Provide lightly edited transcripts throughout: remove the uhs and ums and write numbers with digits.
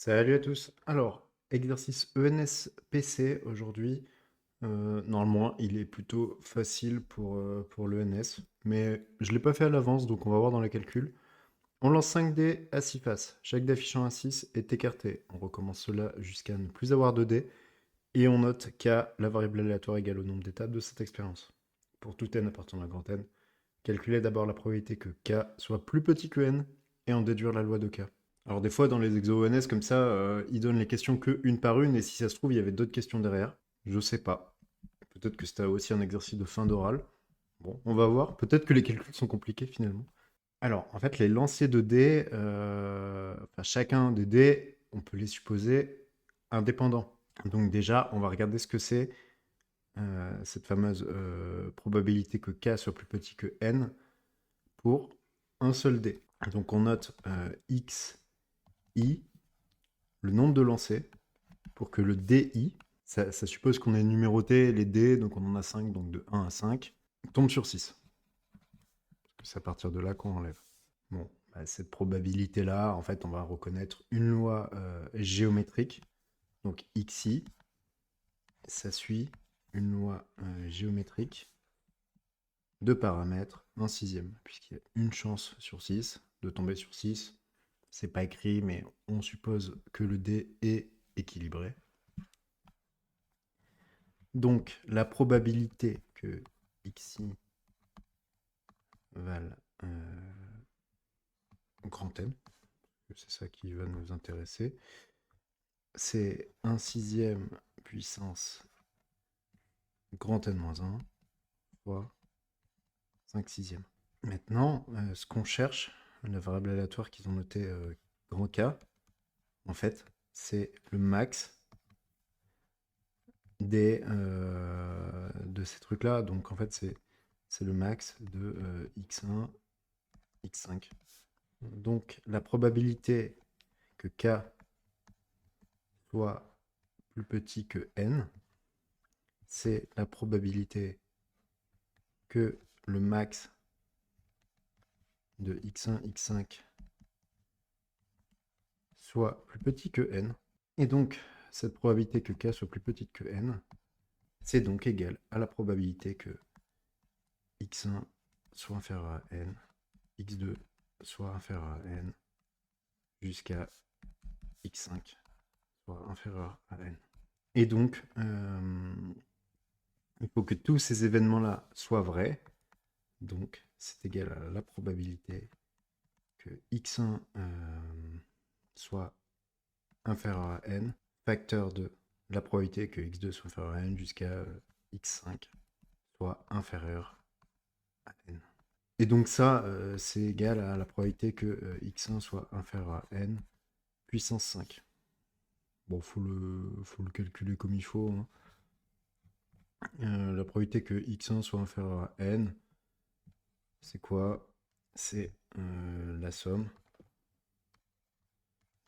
Salut à tous. Alors, exercice ENS-PC aujourd'hui. Normalement, il est plutôt facile pour l'ENS, mais je ne l'ai pas fait à l'avance, donc on va voir dans les calculs. On lance 5 dés à 6 faces. Chaque dé affichant un 6 est écarté. On recommence cela jusqu'à ne plus avoir de dés, et on note K, la variable aléatoire égale au nombre d'étapes de cette expérience. Pour tout n appartenant à grand N, calculez d'abord la probabilité que K soit plus petit que N, et en déduire la loi de K. Alors des fois dans les exos ONS comme ça, ils donnent les questions que une par une, et si ça se trouve, il y avait d'autres questions derrière. Je sais pas. Peut-être que c'était aussi un exercice de fin d'oral. Bon, on va voir. Peut-être que les calculs sont compliqués finalement. Alors, en fait, les lancers de dés, enfin, chacun des dés, on peut les supposer indépendants. Donc déjà, on va regarder ce que c'est cette fameuse probabilité que K soit plus petit que N pour un seul dé. Donc on note X, I, le nombre de lancers, pour que le DI, ça suppose qu'on ait numéroté les dés, donc on en a 5, donc de 1 à 5, tombe sur 6. C'est à partir de là qu'on enlève. Bon, bah, cette probabilité-là, en fait, on va reconnaître une loi géométrique, donc XI, ça suit une loi géométrique de paramètres, un sixième, puisqu'il y a une chance sur 6 de tomber sur 6. C'est pas écrit, mais on suppose que le dé est équilibré. Donc, la probabilité que xi valent grand N, c'est ça qui va nous intéresser, c'est 1 sixième puissance grand N moins 1 fois 5 sixièmes. Maintenant, ce qu'on cherche, la variable aléatoire qu'ils ont noté grand K, en fait, c'est le max de ces trucs-là. Donc, en fait, c'est le max de x1, x5. Donc, la probabilité que K soit plus petit que N, c'est la probabilité que le max de x1, x5 soit plus petit que N. Et donc, cette probabilité que K soit plus petite que N, c'est donc égal à la probabilité que x1 soit inférieur à N, x2 soit inférieur à N, jusqu'à x5 soit inférieur à N. Et donc, il faut que tous ces événements-là soient vrais. Donc, c'est égal à la probabilité que x1 soit inférieur à n, facteur de la probabilité que x2 soit inférieur à n jusqu'à x5 soit inférieur à n. Et donc ça, c'est égal à la probabilité que x1 soit inférieur à n puissance 5. Bon, faut le calculer comme il faut, hein. La probabilité que x1 soit inférieur à n, c'est quoi? C'est la somme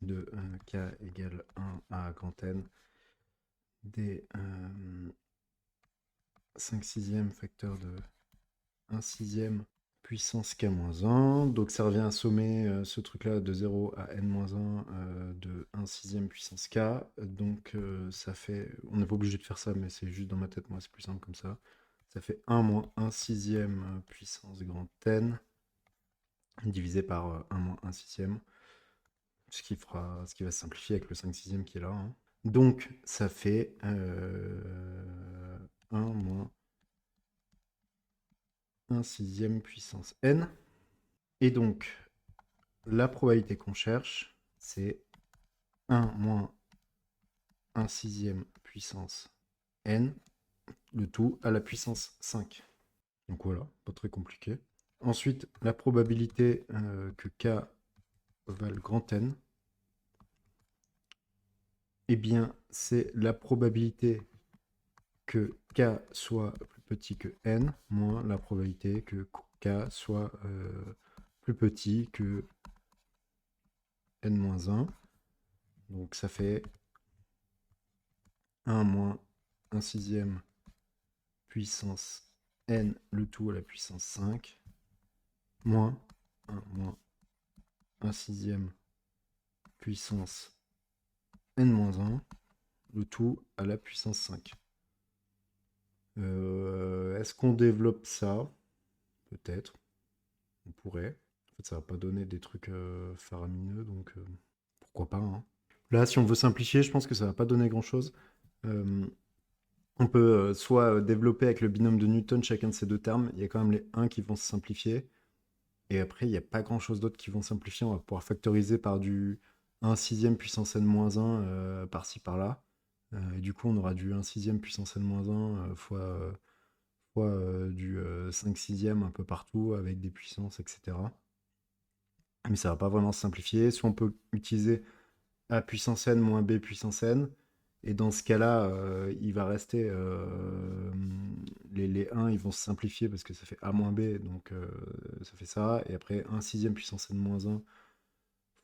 de k égale 1 à grand N des 5 sixièmes facteur de 1 sixième puissance k-1. Donc ça revient à sommer ce truc-là de 0 à n-1 de 1 sixième puissance k. Donc ça fait... On n'est pas obligé de faire ça, mais c'est juste dans ma tête, moi c'est plus simple comme ça. Ça fait 1 moins 1 sixième puissance grand N divisé par 1 moins 1 sixième. Ce qui va se simplifier avec le 5 sixième qui est là, hein. Donc, ça fait 1 moins 1 sixième puissance n. Et donc, la probabilité qu'on cherche, c'est 1 moins 1 sixième puissance n, le tout à la puissance 5. Donc voilà, pas très compliqué. Ensuite, la probabilité que k vale grand N, eh bien, c'est la probabilité que k soit plus petit que n, moins la probabilité que k soit plus petit que n-1. Donc ça fait 1 moins 1 sixième puissance n, le tout à la puissance 5, moins 1 moins 1 sixième puissance n-1, le tout à la puissance 5. Est-ce qu'on développe ça? Peut-être. On pourrait. En fait, ça va pas donner des trucs faramineux, donc pourquoi pas, hein. Là, si on veut simplifier, je pense que ça va pas donner grand-chose. Euh, on peut soit développer avec le binôme de Newton chacun de ces deux termes. Il y a quand même les 1 qui vont se simplifier. Et après, il n'y a pas grand-chose d'autre qui vont simplifier. On va pouvoir factoriser par du 1 sixième puissance n-1 par-ci par-là. Et du coup, on aura du 1 sixième puissance n-1 fois du 5 sixième un peu partout avec des puissances, etc. Mais ça va pas vraiment se simplifier. Soit on peut utiliser a puissance n moins b puissance n. Et dans ce cas-là, il va rester. Les 1, ils vont se simplifier parce que ça fait a moins b, donc ça fait ça. Et après, 1 sixième puissance n moins 1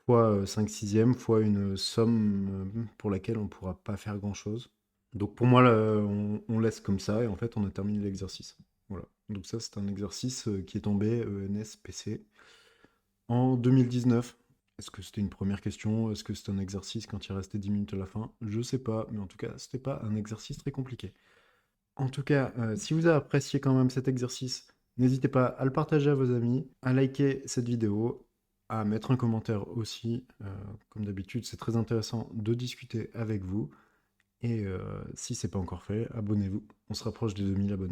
fois 5 sixièmes fois une somme pour laquelle on ne pourra pas faire grand-chose. Donc pour moi, là, on laisse comme ça et en fait, on a terminé l'exercice. Voilà. Donc ça, c'est un exercice qui est tombé ENS PC en 2019. Est-ce que c'était une première question? Est-ce que c'était un exercice quand il restait 10 minutes à la fin? Je sais pas, mais en tout cas, c'était pas un exercice très compliqué. En tout cas, si vous avez apprécié quand même cet exercice, n'hésitez pas à le partager à vos amis, à liker cette vidéo, à mettre un commentaire aussi. Comme d'habitude, c'est très intéressant de discuter avec vous. Et si c'est pas encore fait, abonnez-vous. On se rapproche des 2000 abonnés.